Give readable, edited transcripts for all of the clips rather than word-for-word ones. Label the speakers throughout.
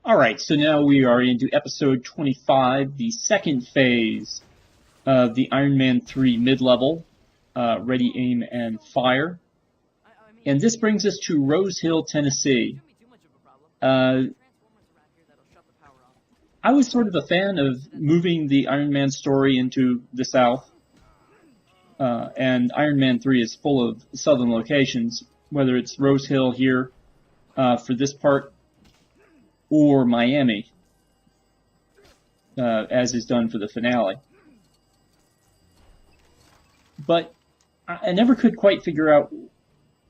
Speaker 1: Alright, so now we are into episode 25, the second phase of the Iron Man 3 mid-level, Ready, Aim, and Fire. And this brings us to Rose Hill, Tennessee. I was sort of a fan of moving the Iron Man story into the South. And Iron Man 3 is full of southern locations, whether it's Rose Hill here for this part, or Miami, as is done for the finale. But I never could quite figure out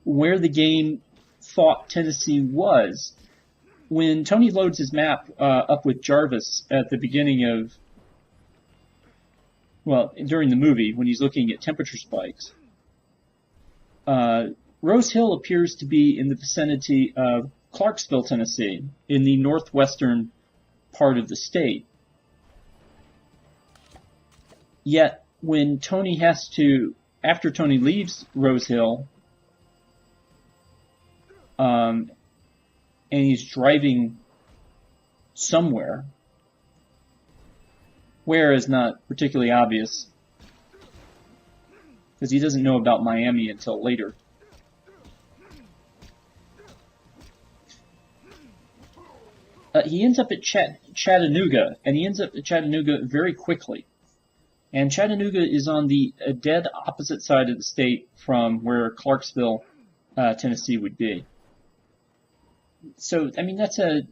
Speaker 1: where the game thought Tennessee was. When Tony loads his map up with Jarvis at the beginning of, well, during the movie, when he's looking at temperature spikes, Rose Hill appears to be in the vicinity of Clarksville, Tennessee, in the northwestern part of the state. Yet, when Tony has to, after Tony leaves Rose Hill, and he's driving somewhere, where is not particularly obvious, because he doesn't know about Miami until later. He ends up at Chattanooga, and he ends up at Chattanooga very quickly. And Chattanooga is on the dead opposite side of the state from where Clarksville, Tennessee would be. So, I mean, that's I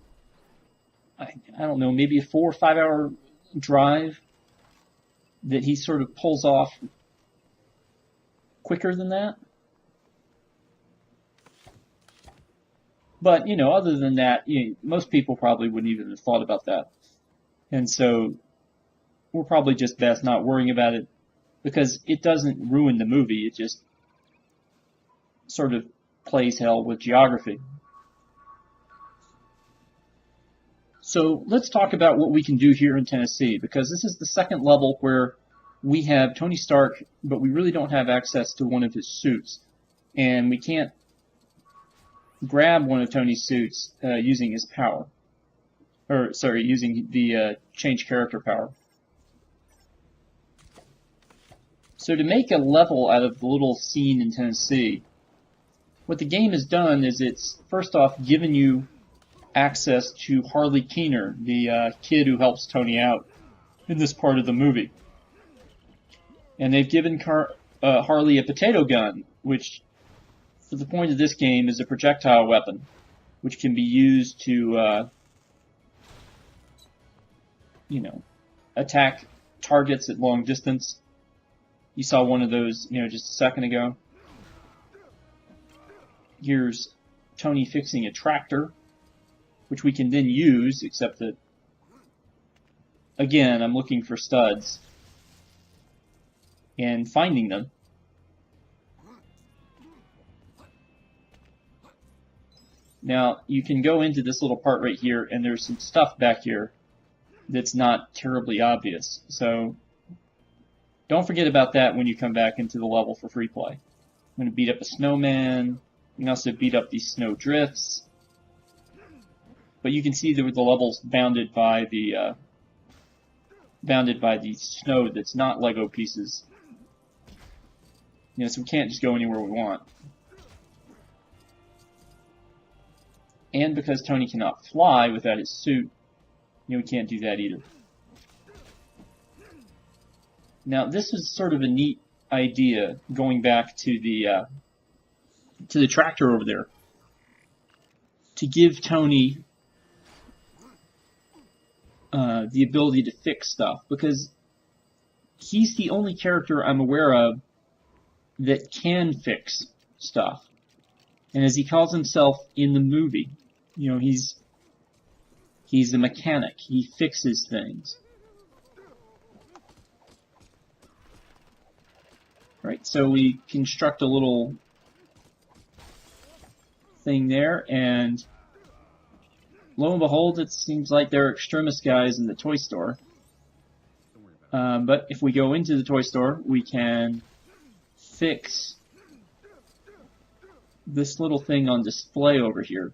Speaker 1: don't know, maybe a 4 or 5 hour drive that he sort of pulls off quicker than that. But, other than that, most people probably wouldn't even have thought about that. And so we're probably just best not worrying about it because it doesn't ruin the movie. It just sort of plays hell with geography. So let's talk about what we can do here in Tennessee, because this is the second level where we have Tony Stark, but we really don't have access to one of his suits. And we can't grab one of Tony's suits using his power. Using the change character power. So to make a level out of the little scene in Tennessee, what the game has done is it's first off given you access to Harley Keener, the kid who helps Tony out in this part of the movie. And they've given Harley a potato gun, which for the point of this game is a projectile weapon, which can be used to, attack targets at long distance. You saw one of those, just a second ago. Here's Tony fixing a tractor, which we can then use, except that, again, I'm looking for studs and finding them. Now, you can go into this little part right here, and there's some stuff back here that's not terribly obvious. So don't forget about that when you come back into the level for free play. I'm going to beat up a snowman. You can also beat up these snow drifts. But you can see that the level's bounded by the snow that's not Lego pieces. So we can't just go anywhere we want. And because Tony cannot fly without his suit, we can't do that either. Now, this is sort of a neat idea, going back to the tractor over there, to give Tony the ability to fix stuff, because he's the only character I'm aware of that can fix stuff. And as he calls himself in the movie, he's a mechanic. He fixes things. Right, so we construct a little thing there, and lo and behold, it seems like there are Extremis guys in the toy store. But if we go into the toy store, we can fix this little thing on display over here.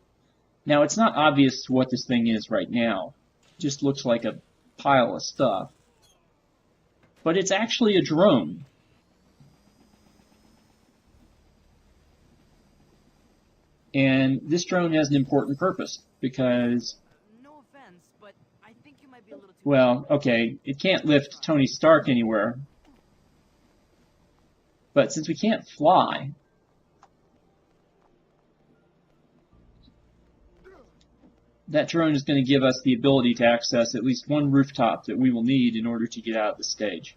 Speaker 1: Now, it's not obvious what this thing is right now. It just looks like a pile of stuff. But it's actually a drone. And this drone has an important purpose because,
Speaker 2: No offense, but I think you might be a little too...
Speaker 1: well, okay, it can't lift Tony Stark anywhere. But since we can't fly, that drone is going to give us the ability to access at least one rooftop that we will need in order to get out of the stage.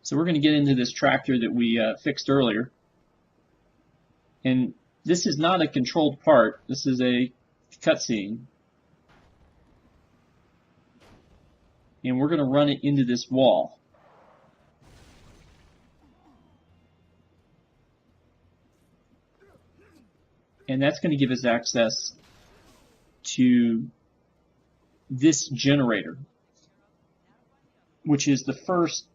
Speaker 1: So we're going to get into this tractor that we fixed earlier. And this is not a controlled part. This is a cutscene. And we're going to run it into this wall. And that's going to give us access to this generator, which is the first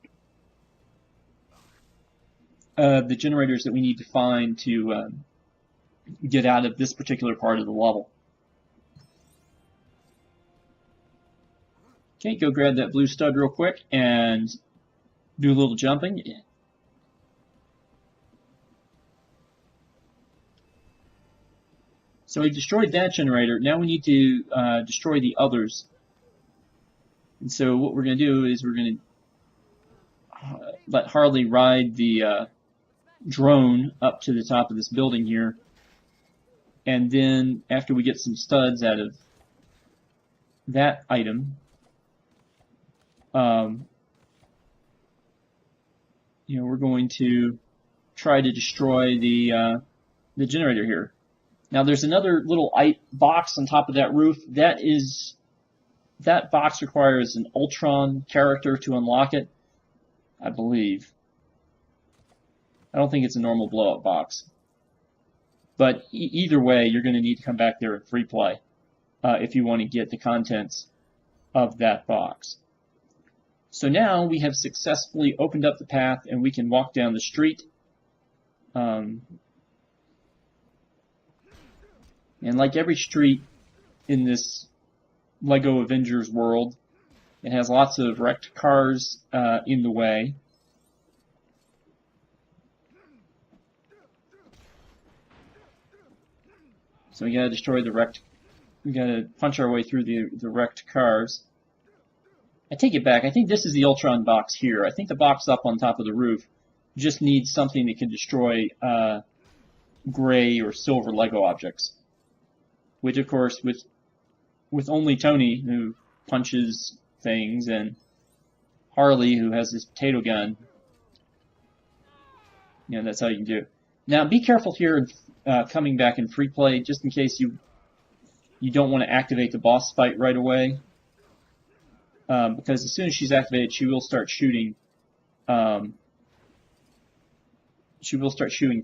Speaker 1: of the generators that we need to find to get out of this particular part of the level. Okay, go grab that blue stud real quick and do a little jumping. So we destroyed that generator. Now we need to destroy the others. And so what we're going to do is we're going to let Harley ride the drone up to the top of this building here. And then after we get some studs out of that item, we're going to try to destroy the generator here. Now there's another little box on top of that roof. That box requires an Ultron character to unlock it, I believe. I don't think it's a normal blow-up box. But either way, you're going to need to come back there and free play if you want to get the contents of that box. So now we have successfully opened up the path and we can walk down the street. And like every street in this LEGO Avengers world, it has lots of wrecked cars in the way. So we gotta destroy we gotta punch our way through the wrecked cars. I take it back, I think this is the Ultron box here. I think the box up on top of the roof just needs something that can destroy gray or silver LEGO objects. Which, of course, with only Tony, who punches things, and Harley, who has his potato gun, that's how you can do it. Now, be careful here coming back in free play, just in case you don't want to activate the boss fight right away. Because as soon as she's activated, she will start shooting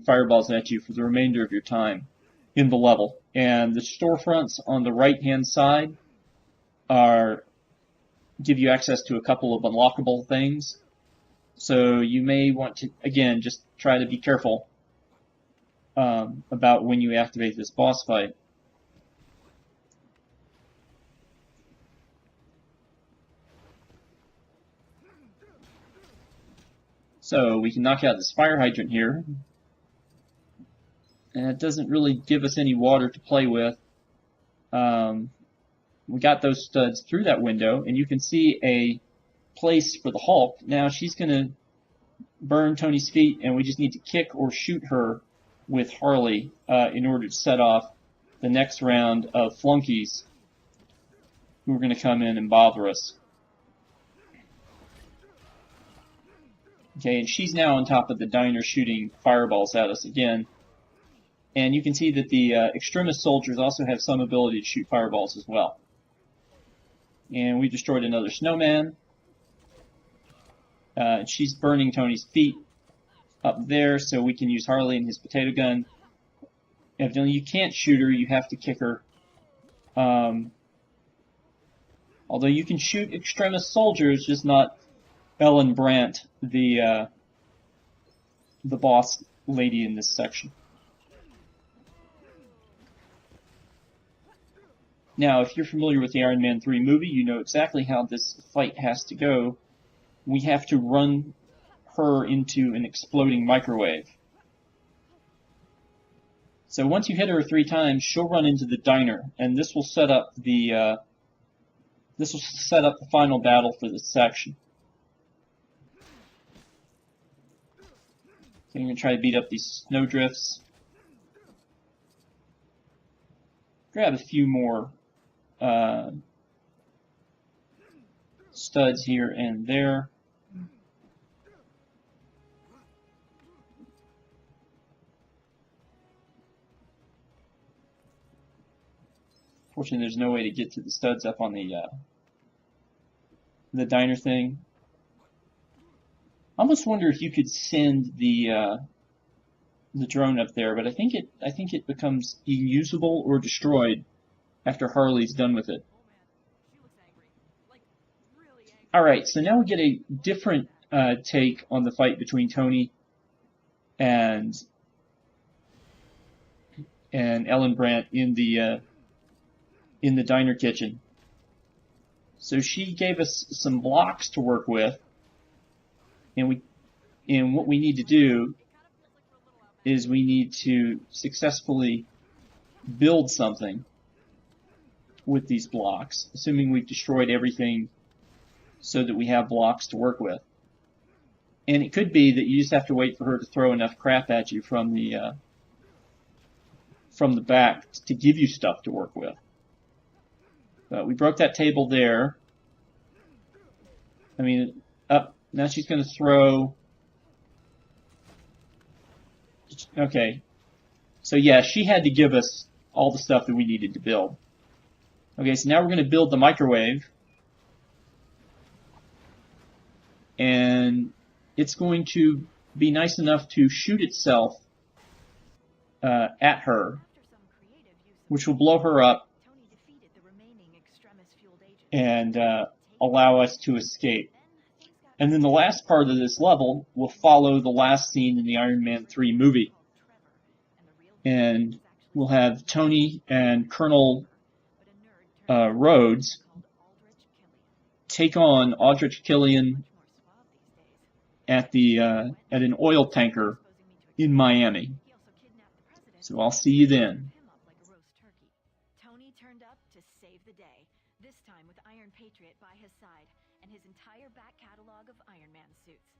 Speaker 1: fireballs at you for the remainder of your time in the level. And the storefronts on the right-hand side give you access to a couple of unlockable things. So you may want to, again, just try to be careful about when you activate this boss fight. So we can knock out this fire hydrant here. And it doesn't really give us any water to play with. We got those studs through that window, and you can see a place for the Hulk. Now she's going to burn Tony's feet, and we just need to kick or shoot her with Harley in order to set off the next round of flunkies who are going to come in and bother us. Okay, and she's now on top of the diner shooting fireballs at us again. And you can see that the Extremis soldiers also have some ability to shoot fireballs as well. And we destroyed another snowman. She's burning Tony's feet up there, so we can use Harley and his potato gun. Evidently, you can't shoot her, you have to kick her. Although you can shoot Extremis soldiers, just not Ellen Brandt, the boss lady in this section. Now, if you're familiar with the Iron Man 3 movie, you know exactly how this fight has to go. We have to run her into an exploding microwave. So once you hit her 3 times, she'll run into the diner, and this will set up the final battle for this section. So I'm going to try to beat up these snowdrifts. Grab a few more studs here and there. Fortunately, there's no way to get to the studs up on the diner thing. I almost wonder if you could send the drone up there, but I think it becomes unusable or destroyed after Harley's done with it. All right, so now we get a different take on the fight between Tony and Ellen Brandt in the diner kitchen. So she gave us some blocks to work with, and what we need to do is we need to successfully build something with these blocks, assuming we've destroyed everything so that we have blocks to work with. And it could be that you just have to wait for her to throw enough crap at you from the back to give you stuff to work with. But we broke that table there. I mean, up. Now she's going to throw. Okay. So yeah, she had to give us all the stuff that we needed to build. Okay, so now we're going to build the microwave. And it's going to be nice enough to shoot itself at her, which will blow her up and allow us to escape. And then the last part of this level will follow the last scene in the Iron Man 3 movie. And we'll have Tony and Colonel Rhodes take on Aldrich Killian at an oil tanker in Miami. So I'll see you then.
Speaker 2: Tony turned up to save the day, this time with Iron Patriot by his side and his entire back catalog of Iron Man suits.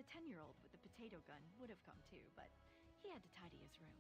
Speaker 2: The 10-year-old with the potato gun would have come too, but he had to tidy his room.